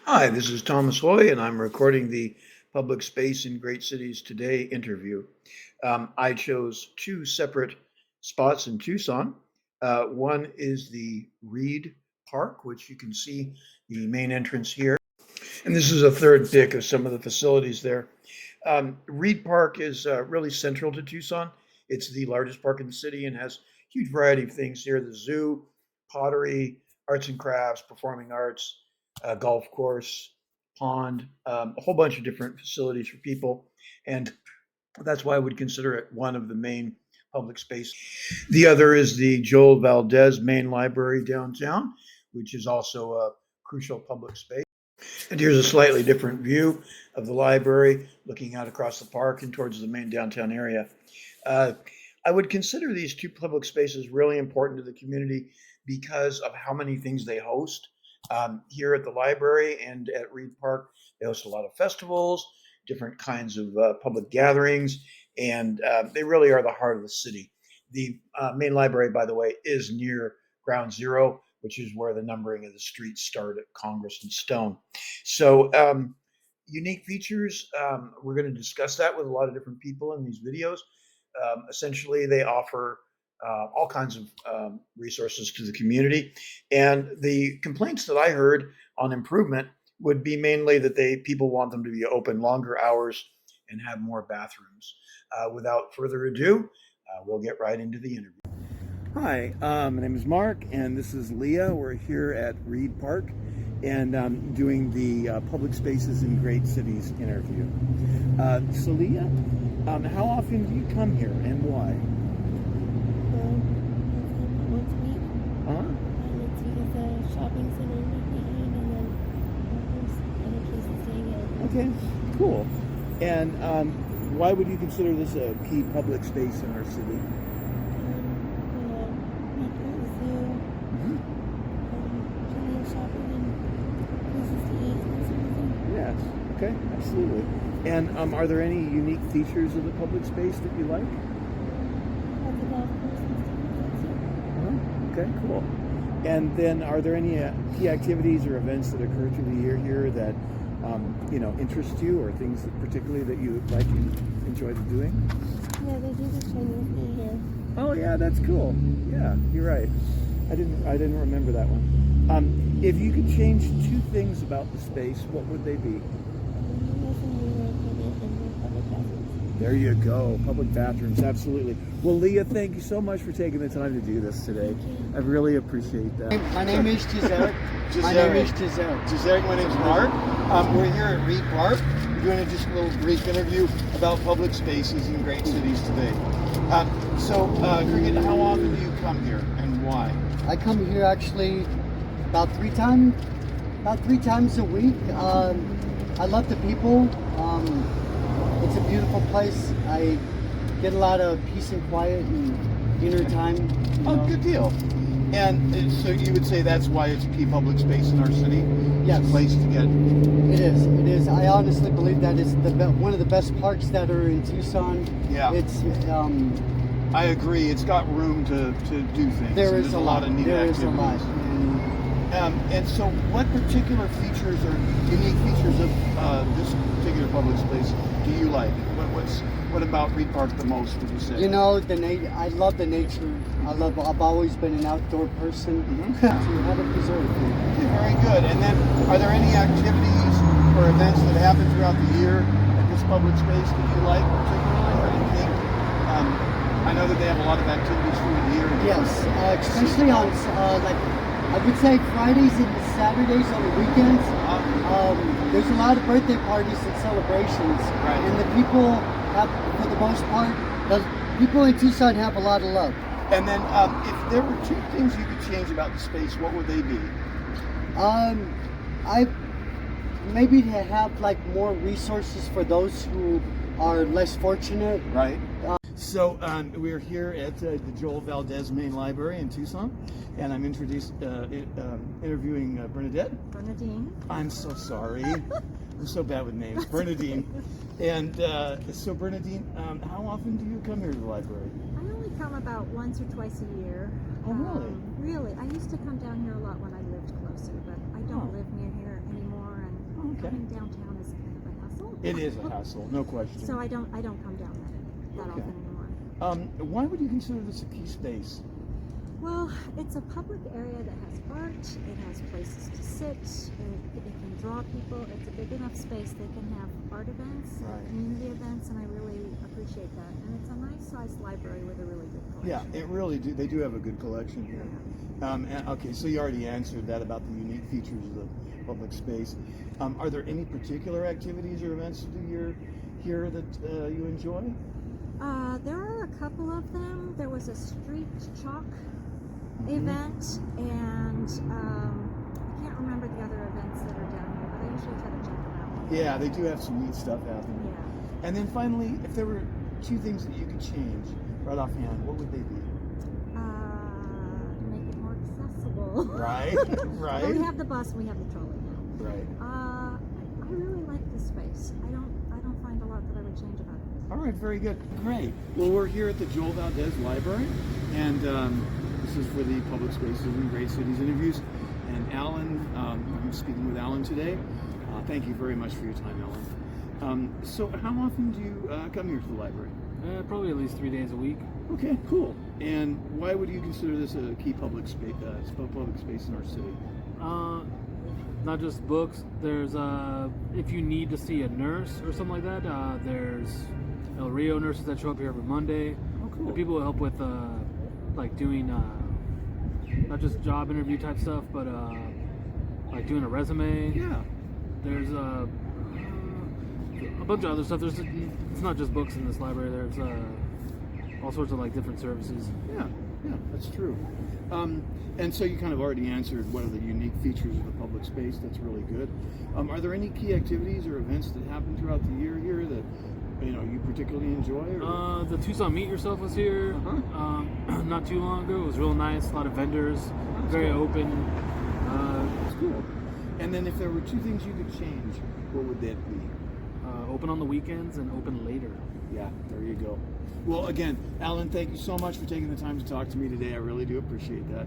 Hi, this is Thomas Hoy, and I'm recording the Public Space in Great Cities Today interview. I chose two separate spots in Tucson. One is the Reid Park, which you can see the main entrance here. And this is a third pick of some of the facilities there. Reid Park is really central to Tucson. It's the largest park in the city and has a huge variety of things here: the zoo, pottery, arts and crafts, performing arts, golf course, pond, a whole bunch of different facilities for people. And that's why I would consider it one of the main public spaces. The other is the Joel Valdez Main Library downtown, which is also a crucial public space. And here's a slightly different view of the library, looking out across the park and towards the main downtown area. Uh, I would consider these two public spaces really important to the community because of how many things they host. Here at the library and at Reid Park, they host a lot of festivals, different kinds of public gatherings, and they really are the heart of the city. The main library, by the way, is near ground zero, which is where the numbering of the streets start at Congress and Stone. So, unique features, we're going to discuss that with a lot of different people in these videos. Essentially, they offer all kinds of resources to the community. And the complaints that I heard on improvement would be mainly that people want them to be open longer hours and have more bathrooms. Without further ado, we'll get right into the interview. Hi, my name is Mark, and this is Leah. We're here at Reid Park, and doing the Public Spaces in Great Cities interview. So Leah, how often do you come here, and why? Once a week. Huh? Next week is a shopping center weekend, and then there's other places staying at. Okay, cool. And why would you consider this a key public space in our city? The zoo, Mhm. plenty of shopping and places to eat and that sort of thing. Yes, okay, absolutely. And are there any unique features of the public space that you like? Lots of golf course and stuff like that too. Okay, cool. And then are there any key activities or events that occur through the year here that interest you, or things that particularly that you like and enjoy doing? Yeah, they do the Chinese New Year. Oh yeah, that's cool. Yeah, you're right. I didn't remember that one. If you could change two things about the space, what would they be? Nothing new equipment and more public bathrooms. There you go. Public bathrooms, absolutely. Well, Leah, thank you so much for taking the time to do this today. I really appreciate that. My name is Giselle. My Giselle. name is Giselle. Giselle, my name's Mark. We're here at Reid Park. We're doing just a little brief interview about public spaces in great cities today. Cricket, how often do you come here, and why? I come here actually about three times a week. I love the people. It's a beautiful place. I get a lot of peace and quiet and inner time. Oh, good deal. And so you would say that's why it's a key public space in our city? Yes. It's a place to get. It is. It is. I honestly believe that it's one of the best parks that are in Tucson. Yeah. It's. I agree. It's got room to do things. There is There's a lot of neat There activities. is a lot. And so, what particular features or unique features of this particular public space do you like? What about Reid Park the most, would you say? You know, I love the nature. I've always been an outdoor person. To have it preserved. Okay, very good. And then, are there any activities or events that happen throughout the year at this public space that you like particularly, or anything? I know that they have a lot of activities through the year. Yes, especially on I would say Fridays and Saturdays on the weekends. There's a lot of birthday parties and celebrations, Right. and the people have, for the most part, the people in Tucson have a lot of love. And then, if there were two things you could change about the space, what would they be? I maybe to have like more resources for those who are less fortunate. Right. So we're here at the Joel Valdez Main Library in Tucson, and I'm interviewing Bernadette. Bernadine. I'm so sorry. I'm so bad with names. Bernadine. And so Bernadine, how often do you come here to the library? I only come about once or twice a year. Oh, really? Really. I used to come down here a lot when I lived closer, but I don't Oh. live near here anymore. Okay. Coming downtown is kind of a hassle. It is a hassle, no question. So I don't come down that Okay. often anymore. Why would you consider this a key space? Well, it's a public area that has art, it has places to sit, it can draw people, it's a big enough space they can have art events, Right. community events, and I really appreciate that. And it's a nice sized library with a really good collection. Yeah, it really do. They do have a good collection here. Okay, so you already answered that about the unique features of the public space. Are there any particular activities or events of the year here that you enjoy? There are a couple of them. There was a street chalk Mhm. event, and I can't remember the other events that are down here, but I usually try to check them out. Yeah, they do have some neat stuff happening. Yeah. And then finally, if there were two things that you could change right offhand, what would they be? Make it more accessible. Right, right. Well, we have the bus, and we have the trolley now. Right. I really like this space. I don't find a lot that I would change about it. All right, very good. Great. Well, we're here at the Joel Valdez Library, and this is for the Public Spaces in Great Cities interviews. And Alan, I'm speaking with Alan today. Thank you very much for your time, Alan. So how often do you come here to the library? Probably at least 3 days a week. Okay, cool. And why would you consider this a key public space in our city? Not just books. There's if you need to see a nurse or something like that, there's El Rio nurses that show up here every Monday. Oh, cool. The people who help with like doing not just job interview type stuff, but like doing a resume. Yeah. There's a bunch of other stuff. It's not just books in this library. There's all sorts of like different services. Yeah, that's true. And so you kind of already answered what are the unique features of the public space. That's really good. Are there any key activities or events that happen throughout the year here that you particularly enjoy? Or? The Tucson Meet Yourself was here not too long ago. It was real nice. A lot of vendors, very cool. open. That's cool. And then if there were two things you could change, what would that be? Open on the weekends and open later. Yeah, there you go. Well, again, Alan, thank you so much for taking the time to talk to me today. I really do appreciate that.